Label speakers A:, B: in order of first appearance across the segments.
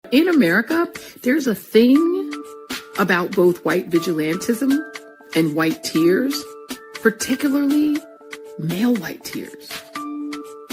A: In America, there's a thing about both white vigilantism and white tears, particularly male white tears.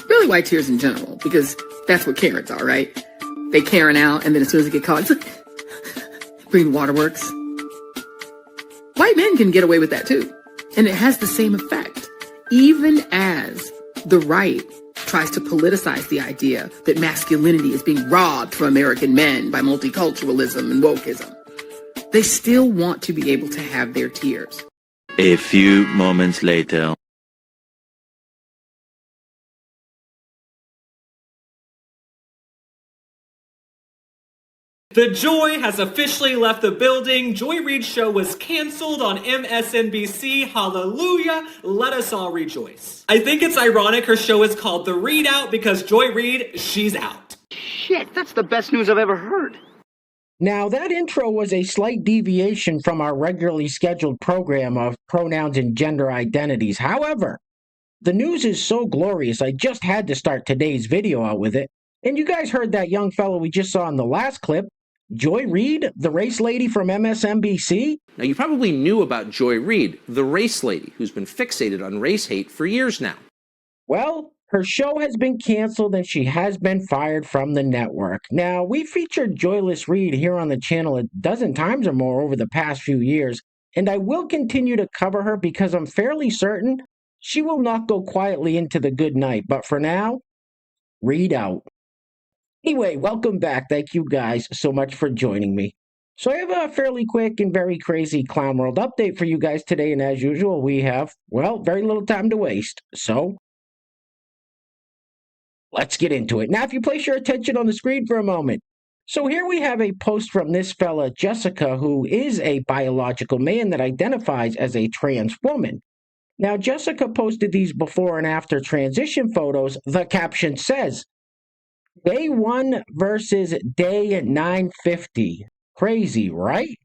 A: Really white tears in general, because that's what Karens are, right? They Karen out, and then as soon as they get caught, it's like, green waterworks. White men can get away with that too. And it has the same effect. Even as the right tries to politicize the idea that masculinity is being robbed from American men by multiculturalism and wokeism, they still want to be able to have their tears.
B: A few moments later.
C: The Joy has officially left the building. Joy Reid's show was canceled on MSNBC. Hallelujah. Let us all rejoice. I think it's ironic her show is called The Reid Out because Joy Reid, she's out.
D: Shit, that's the best news I've ever heard.
E: Now, that intro was a slight deviation from our regularly scheduled program of pronouns and gender identities. However, the news is so glorious, I just had to start today's video out with it. And you guys heard that young fellow we just saw in the last clip, Joy Reid, the race lady from MSNBC?
F: Now, you probably knew about Joy Reid, the race lady, who's been fixated on race hate for years now.
E: Well, her show has been canceled and she has been fired from the network. Now, we featured Joyless Reid here on the channel a dozen times or more over the past few years, and I will continue to cover her because I'm fairly certain she will not go quietly into the good night. But for now, Reid out. Anyway, welcome back. Thank you guys so much for joining me. So I have a fairly quick and very crazy Clown World update for you guys today, and as usual, we have, well, very little time to waste. So let's get into it. Now, if you place your attention on the screen for a moment. So here we have a post from this fella, Jessica, who is a biological man that identifies as a trans woman. Now, Jessica posted these before and after transition photos. The caption says, Day 1 versus day 950. Crazy, right?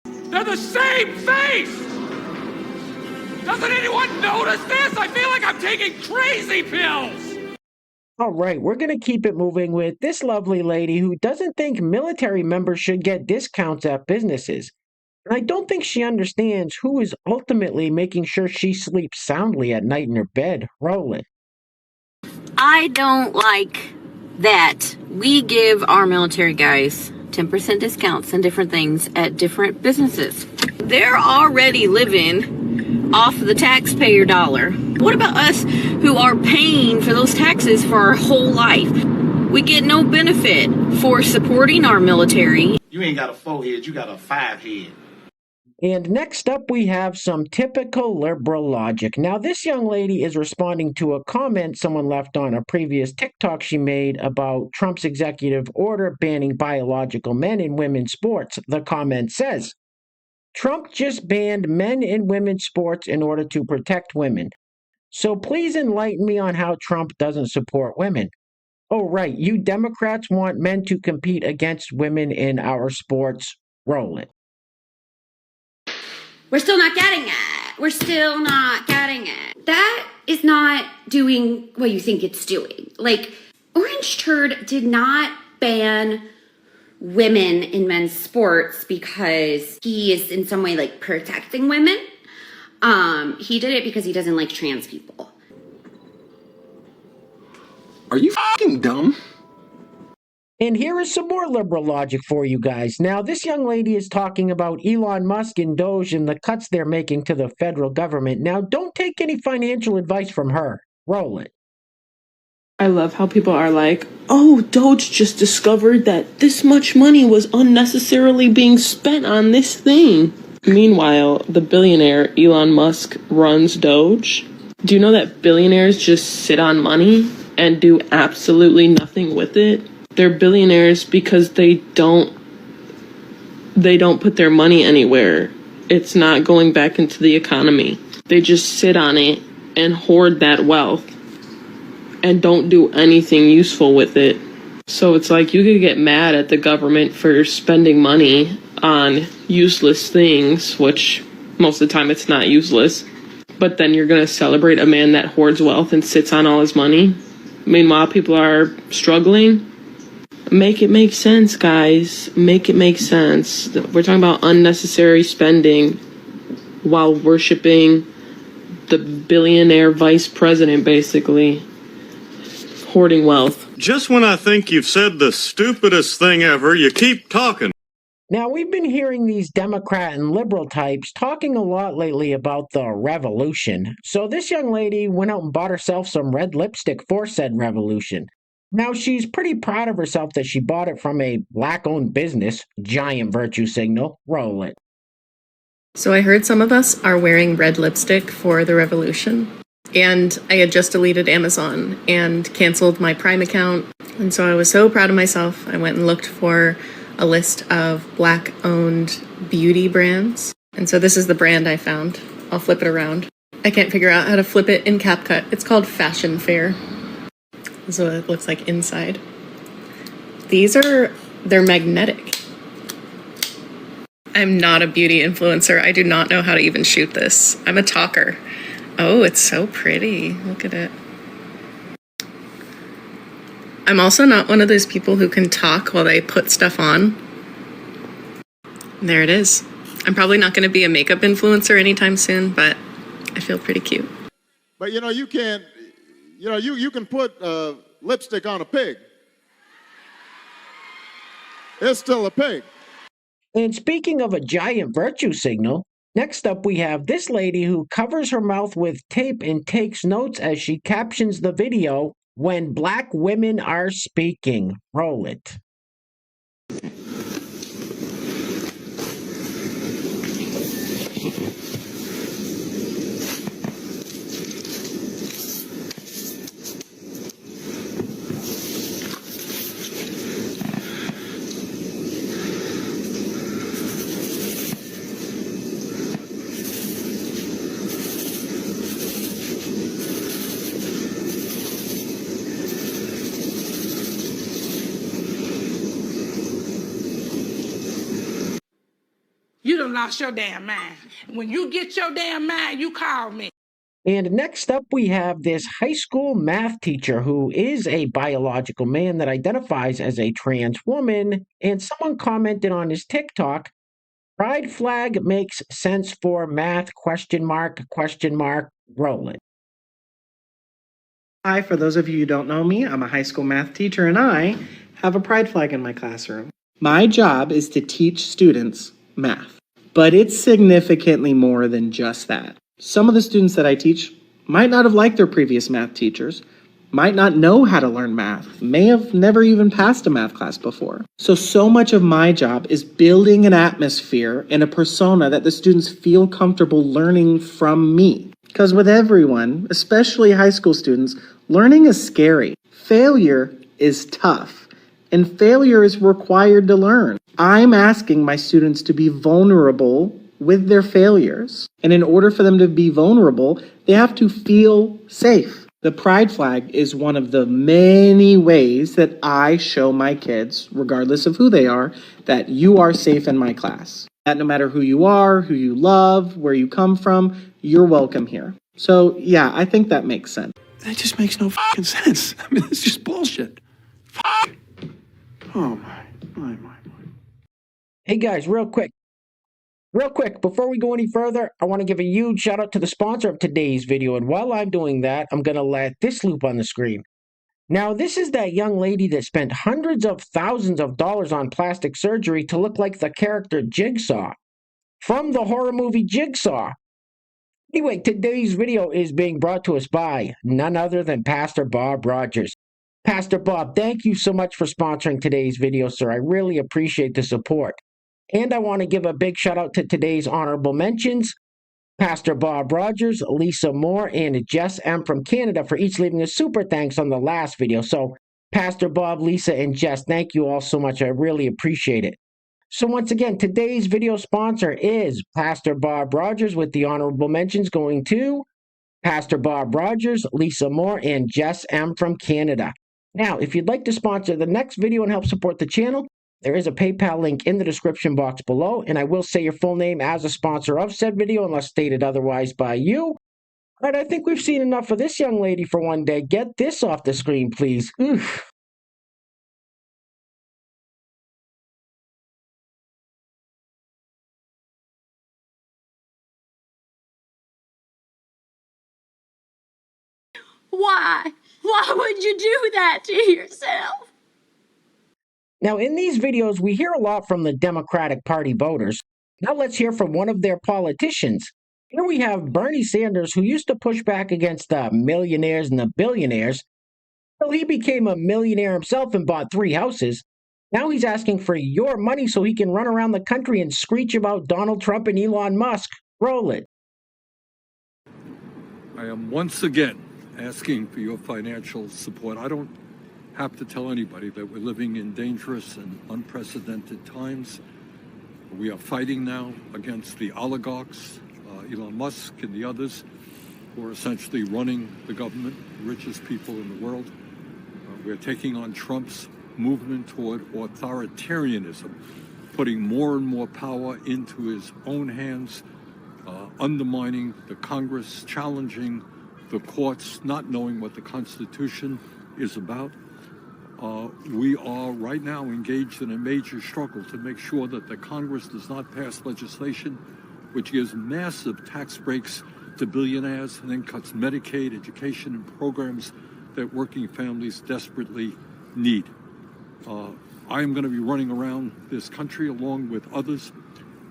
G: They're the same face! Doesn't anyone notice this? I feel like I'm taking crazy pills!
E: All right, we're going to keep it moving with this lovely lady who doesn't think military members should get discounts at businesses. And I don't think she understands who is ultimately making sure she sleeps soundly at night in her bed. Roll it.
H: I don't like that we give our military guys 10% discounts and different things at different businesses. They're already living off the taxpayer dollar. What about us who are paying for those taxes for our whole life? We get no benefit for supporting our military.
I: You ain't got a 4-head, you got a 5-head.
E: And next up, we have some typical liberal logic. Now, this young lady is responding to a comment someone left on a previous TikTok she made about Trump's executive order banning biological men in women's sports. The comment says, Trump just banned men in women's sports in order to protect women. So please enlighten me on how Trump doesn't support women. Oh, right, you Democrats want men to compete against women in our sports. Roll it.
J: We're still not getting it. We're still not getting it. That is not doing what you think it's doing. Like, Orange Turd did not ban women in men's sports because he is in some way like protecting women. He did it because he doesn't like trans people.
G: Are you fucking dumb?
E: And here is some more liberal logic for you guys. Now, this young lady is talking about Elon Musk and Doge and the cuts they're making to the federal government. Now, don't take any financial advice from her. Roll it.
K: I love how people are like, oh, Doge just discovered that this much money was unnecessarily being spent on this thing. Meanwhile, the billionaire Elon Musk runs Doge. Do you know that billionaires just sit on money and do absolutely nothing with it? They're billionaires because they don't put their money anywhere. It's not going back into the economy. They just sit on it and hoard that wealth and don't do anything useful with it. So it's like you could get mad at the government for spending money on useless things, which most of the time it's not useless. But then you're going to celebrate a man that hoards wealth and sits on all his money. Meanwhile, people are struggling. Make it make sense, guys. Make it make sense. We're talking about unnecessary spending while worshiping the billionaire vice president, basically. Hoarding wealth.
L: Just when I think you've said the stupidest thing ever, you keep talking.
E: Now, we've been hearing these Democrat and liberal types talking a lot lately about the revolution. So this young lady went out and bought herself some red lipstick for said revolution. Now, she's pretty proud of herself that she bought it from a black-owned business. Giant virtue signal. Roll it.
M: So I heard some of us are wearing red lipstick for the revolution. And I had just deleted Amazon and canceled my Prime account. And so I was so proud of myself. I went and looked for a list of black-owned beauty brands. And so this is the brand I found. I'll flip it around. I can't figure out how to flip it in CapCut. It's called Fashion Fair. This is what it looks like inside. They're magnetic. I'm not a beauty influencer. I do not know how to even shoot this. I'm a talker. Oh, it's so pretty. Look at it. I'm also not one of those people who can talk while they put stuff on. There it is. I'm probably not going to be a makeup influencer anytime soon, but I feel pretty cute.
N: But you can't, you can put lipstick on a pig. It's still a pig.
E: And speaking of a giant virtue signal, next up we have this lady who covers her mouth with tape and takes notes as she captions the video, "When Black Women Are Speaking." Roll it.
O: You done lost your damn mind. When you get your damn mind, you call me.
E: And next up, we have this high school math teacher who is a biological man that identifies as a trans woman. And someone commented on his TikTok, "Pride flag makes sense for math, ? Roll it.
P: Hi, for those of you who don't know me, I'm a high school math teacher and I have a pride flag in my classroom. My job is to teach students math, but it's significantly more than just that. Some of the students that I teach might not have liked their previous math teachers, might not know how to learn math, may have never even passed a math class before. So much of my job is building an atmosphere and a persona that the students feel comfortable learning from me. Because with everyone, especially high school students, learning is scary. Failure is tough, and failure is required to learn. I'm asking my students to be vulnerable with their failures. And in order for them to be vulnerable, they have to feel safe. The pride flag is one of the many ways that I show my kids, regardless of who they are, that you are safe in my class. That no matter who you are, who you love, where you come from, you're welcome here. So yeah, I think that makes sense.
Q: That just makes no fucking sense. I mean, it's just bullshit. Fuck. Oh my.
E: Hey guys, real quick, before we go any further, I want to give a huge shout out to the sponsor of today's video. And while I'm doing that, I'm going to let this loop on the screen. Now, this is that young lady that spent hundreds of thousands of dollars on plastic surgery to look like the character Jigsaw from the horror movie Jigsaw. Anyway, today's video is being brought to us by none other than Pastor Bob Rogers. Pastor Bob, thank you so much for sponsoring today's video, sir. I really appreciate the support. And I want to give a big shout out to today's honorable mentions, Pastor Bob Rogers, Lisa Moore, and Jess M. from Canada for each leaving a super thanks on the last video. So, Pastor Bob, Lisa, and Jess, thank you all so much. I really appreciate it. So once again, today's video sponsor is Pastor Bob Rogers, with the honorable mentions going to Pastor Bob Rogers, Lisa Moore, and Jess M. from Canada. Now, if you'd like to sponsor the next video and help support the channel, there is a PayPal link in the description box below, and I will say your full name as a sponsor of said video unless stated otherwise by you. All right, I think we've seen enough of this young lady for one day. Get this off the screen, please. Oof.
H: Why? Why would you do that to yourself?
E: Now, in these videos, we hear a lot from the Democratic Party voters. Now let's hear from one of their politicians. Here we have Bernie Sanders, who used to push back against the millionaires and the billionaires. Well, he became a millionaire himself and bought 3 houses. Now he's asking for your money so he can run around the country and screech about Donald Trump and Elon Musk. Roll it.
R: I am once again asking for your financial support. I don't have to tell anybody that we're living in dangerous and unprecedented times. We are fighting now against the oligarchs, Elon Musk and the others, who are essentially running the government, the richest people in the world. We're taking on Trump's movement toward authoritarianism, putting more and more power into his own hands, undermining the Congress, challenging the courts, not knowing what the Constitution is about. We are right now engaged in a major struggle to make sure that the Congress does not pass legislation which gives massive tax breaks to billionaires and then cuts Medicaid, education, and programs that working families desperately need. I am going to be running around this country along with others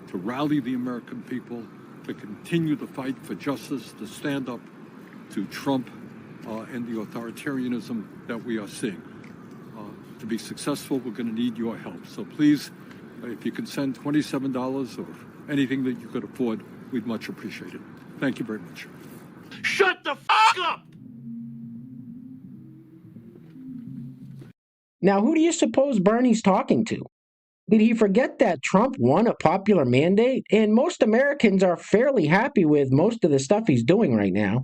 R: to rally the American people, to continue the fight for justice, to stand up to Trump and the authoritarianism that we are seeing. To be successful, we're going to need your help. So please, if you can send $27 or anything that you could afford, we'd much appreciate it. Thank you very much.
I: Shut the f*** up!
E: Now, who do you suppose Bernie's talking to? Did he forget that Trump won a popular mandate? And most Americans are fairly happy with most of the stuff he's doing right now.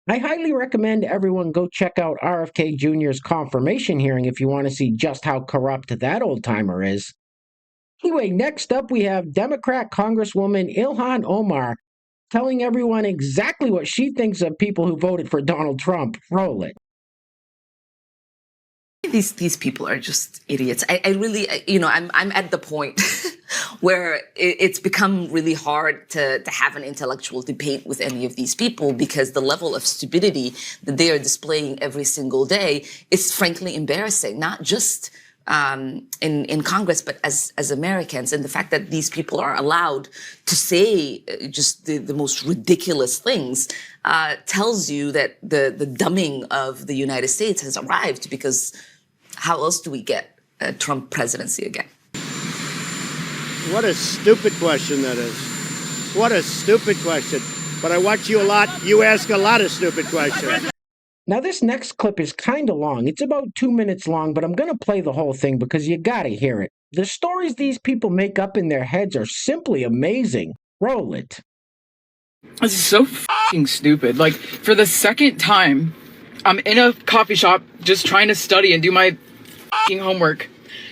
E: I highly recommend everyone go check out RFK Jr.'s confirmation hearing if you want to see just how corrupt that old-timer is. Anyway, next up we have Democrat Congresswoman Ilhan Omar telling everyone exactly what she thinks of people who voted for Donald Trump. Roll it.
S: These people are just idiots. I really, I'm at the point where it's become really hard to have an intellectual debate with any of these people because the level of stupidity that they are displaying every single day is frankly embarrassing, not just in Congress, but as Americans. And the fact that these people are allowed to say just the most ridiculous things tells you that the dumbing of the United States has arrived, because how else do we get a Trump presidency again?
T: What a stupid question that is. What a stupid question. But I watch you a lot. You ask a lot of stupid questions.
E: Now, this next clip is kind of long. It's about 2 minutes long, but I'm going to play the whole thing because you got to hear it. The stories these people make up in their heads are simply amazing. Roll it.
U: This is so fucking stupid. Like, for the second time, I'm in a coffee shop just trying to study and do my fucking homework.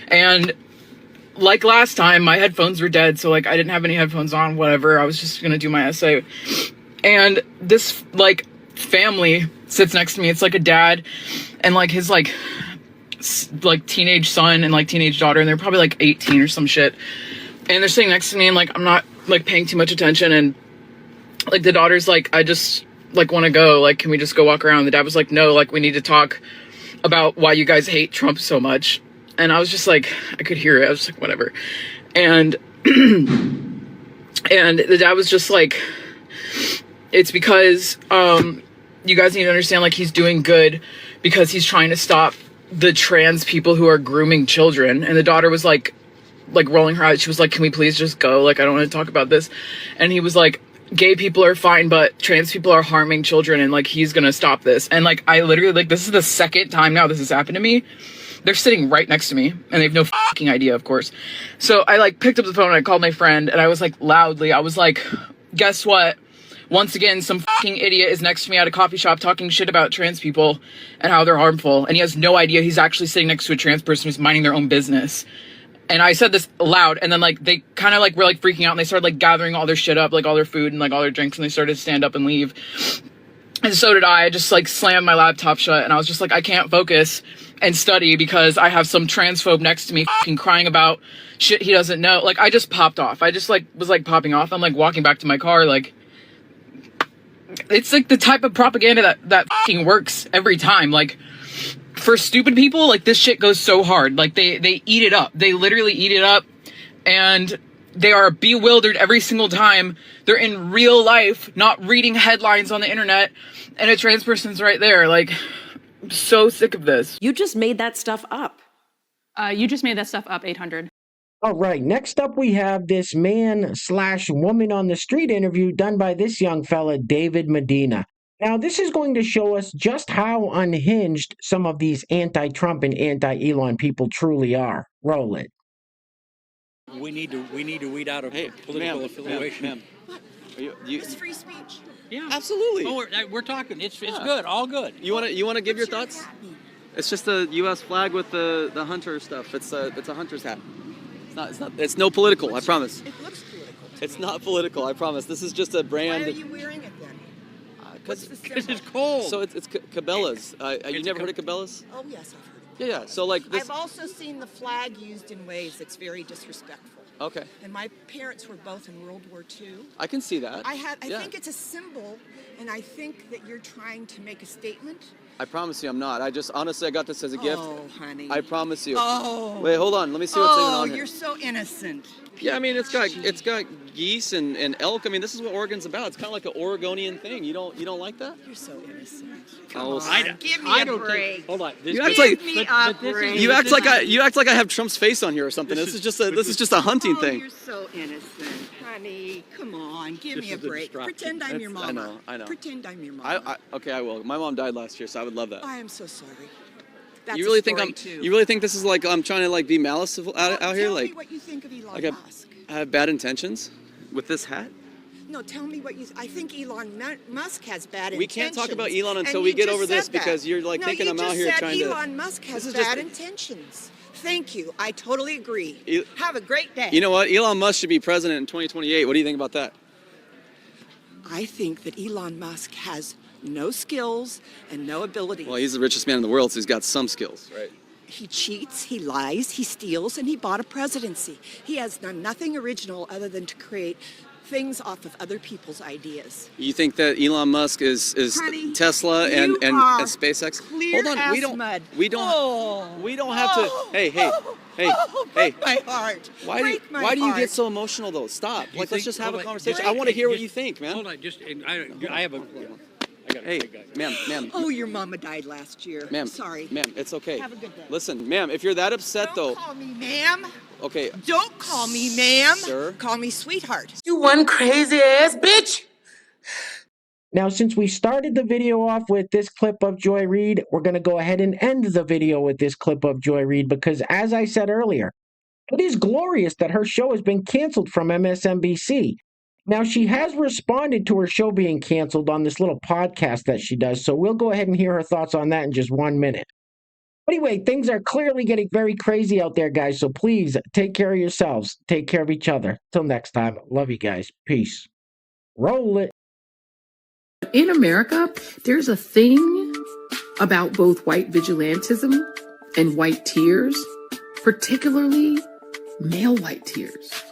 U: And like last time, my headphones were dead, so like I didn't have any headphones on, whatever. I was just gonna do my essay. And this like family sits next to me. It's like a dad and like his like teenage son and like teenage daughter, and they're probably like 18 or some shit. And they're sitting next to me and like I'm not like paying too much attention, and like the daughter's like, I just like want to go, like can we just go walk around? The dad was like, no, like we need to talk about why you guys hate Trump so much. And I was just like, I could hear it. I was like, whatever. And and the dad was just like, it's because you guys need to understand, like he's doing good because he's trying to stop the trans people who are grooming children. And the daughter was like rolling her eyes. She was like, can we please just go? Like, I don't want to talk about this. And he was like, gay people are fine, but trans people are harming children, and like he's gonna stop this. And like I literally, like, this is the second time now this has happened to me. They're sitting right next to me and they have no fucking idea, of course. So I like picked up the phone and I called my friend, and I was like loudly, I was like, guess what? Once again, some fucking idiot is next to me at a coffee shop talking shit about trans people and how they're harmful, and he has no idea he's actually sitting next to a trans person who's minding their own business. And I said this loud, and then like they kind of like were like freaking out, and they started like gathering all their shit up, like all their food and like all their drinks, and they started to stand up and leave. And so did I. I just like slammed my laptop shut and I was just like, I can't focus and study because I have some transphobe next to me fucking crying about shit he doesn't know. Like, I just popped off. I just like was like popping off. I'm like walking back to my car. Like, it's like the type of propaganda that fucking works every time. Like, for stupid people, like, this shit goes so hard. Like, they eat it up. They literally eat it up. And they are bewildered every single time they're in real life, not reading headlines on the internet, and a trans person's right there. Like, I'm so sick of this.
A: You just made that stuff up.
V: You just made that stuff up, 800.
E: All right, next up we have this man/woman on the street interview done by this young fella, David Medina. Now, this is going to show us just how unhinged some of these anti-Trump and anti-Elon people truly are. Roll it.
W: We need to weed out a political affiliation.
X: It's free speech.
W: Yeah,
X: absolutely.
W: Oh, we're talking. It's good. All good.
X: You want to give your thoughts? It's just a U.S. flag with the hunter stuff. It's a hunter's hat. It's no political. I promise. It looks political.
W: It's not political. I promise. This is just a brand.
X: Why are you wearing it then?
W: Because it's cold.
X: So it's Cabela's. You never heard of Cabela's? Oh yes, I've heard.
W: Yeah. So like this.
X: I've also seen the flag used in ways that's very disrespectful.
W: Okay.
X: And my parents were both in World War II.
W: I can see that.
X: I think it's a symbol, and I think that you're trying to make a statement.
W: I promise you I'm not. I got this as a gift.
X: Oh, honey.
W: I promise you.
X: Oh.
W: Wait, hold on. Let me see what's even on here.
X: Oh, you're so innocent.
W: Yeah, I mean it's got geese and elk. I mean this is what Oregon's about. It's kind of like an Oregonian thing. You don't like that?
X: You're so innocent.
W: Come
X: on, give me a break.
W: Hold on.
X: You act
W: like I have Trump's face on here or something. This is just a hunting thing.
X: You're so innocent, honey. Come on, give me a break. Pretend I'm your mama.
W: I know.
X: Pretend I'm your mama.
W: Okay, I will. My mom died last year, so I would love that.
X: I am so sorry. That's
W: You really
X: a story
W: think
X: too.
W: You really think this is like I'm trying to like be malice out here?
X: Tell
W: Like
X: me what you think of Elon
W: like
X: Musk.
W: I have bad intentions with this hat?
X: No, tell me what you. I think Elon Musk has bad intentions.
W: We can't talk about Elon until
X: And
W: we
X: you
W: get
X: just
W: over this
X: said that.
W: because you're like thinking I'm out here trying to.
X: Elon Musk has
W: This is
X: bad
W: just-
X: intentions. Thank you. I totally agree. Have a great day.
W: You know what? Elon Musk should be president in 2028. What do you think about that?
X: I think that Elon Musk has no skills and no ability.
W: Well, he's the richest man in the world, so he's got some skills, right?
X: He cheats, he lies, he steals, and he bought a presidency. He has done nothing original other than to create things off of other people's ideas.
W: You think that Elon Musk is
X: Honey,
W: Tesla and
X: you are
W: SpaceX?
X: clear
W: Hold on,
X: as
W: we don't
X: mud.
W: we don't have to. Hey,
X: Break my heart.
W: Why
X: Break my
W: do you
X: heart.
W: get so emotional though? Stop. You Like let's think- just have a hold on, conversation. just- I want to hear what you think, man. Hold on, I have a. Hey, ma'am.
X: Oh, your mama died last year.
W: Ma'am,
X: Sorry.
W: Ma'am, it's okay.
X: Have a good day.
W: Listen, ma'am, if you're that upset though.
X: Don't call me ma'am.
W: Okay.
X: Don't call me ma'am.
W: Sir.
X: Call me sweetheart.
A: You one crazy ass bitch.
E: Now, since we started the video off with this clip of Joy Reid, we're going to go ahead and end the video with this clip of Joy Reid because, as I said earlier, it is glorious that her show has been canceled from MSNBC. Now, she has responded to her show being canceled on this little podcast that she does, so we'll go ahead and hear her thoughts on that in just 1 minute. Anyway, things are clearly getting very crazy out there, guys, so please take care of yourselves. Take care of each other. Till next time, love you guys. Peace. Roll it.
K: In America, there's a thing about both white vigilantism and white tears, particularly male white tears.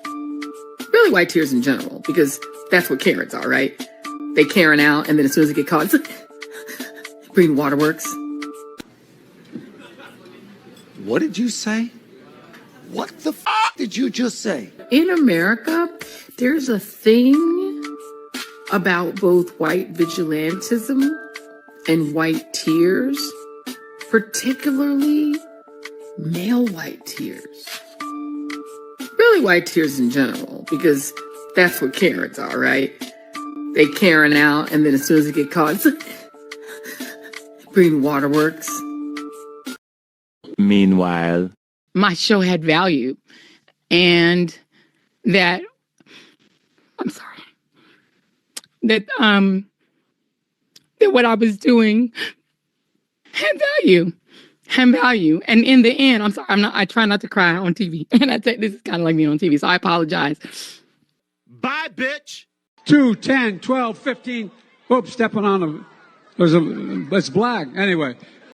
K: Really white tears in general, because that's what Karens are, right? They Karen out, and then as soon as they get caught, it's like, Green Waterworks.
Y: What did you say? What the f*** did you just say?
K: In America, there's a thing about both white vigilantism and white tears, particularly male white tears. Really white tears in general, because that's what Karens are, right? They Karen out, and then as soon as they get caught, it's like, Green Waterworks.
B: Meanwhile,
K: My show had value, and that, I'm sorry, that what I was doing had value. And in the end, I'm sorry, I try not to cry on TV. And I think this is kind of like being on TV, so I apologize.
Q: Bye, bitch. 2, 10, 12, 15. Oops, stepping on
C: It's black. Anyway,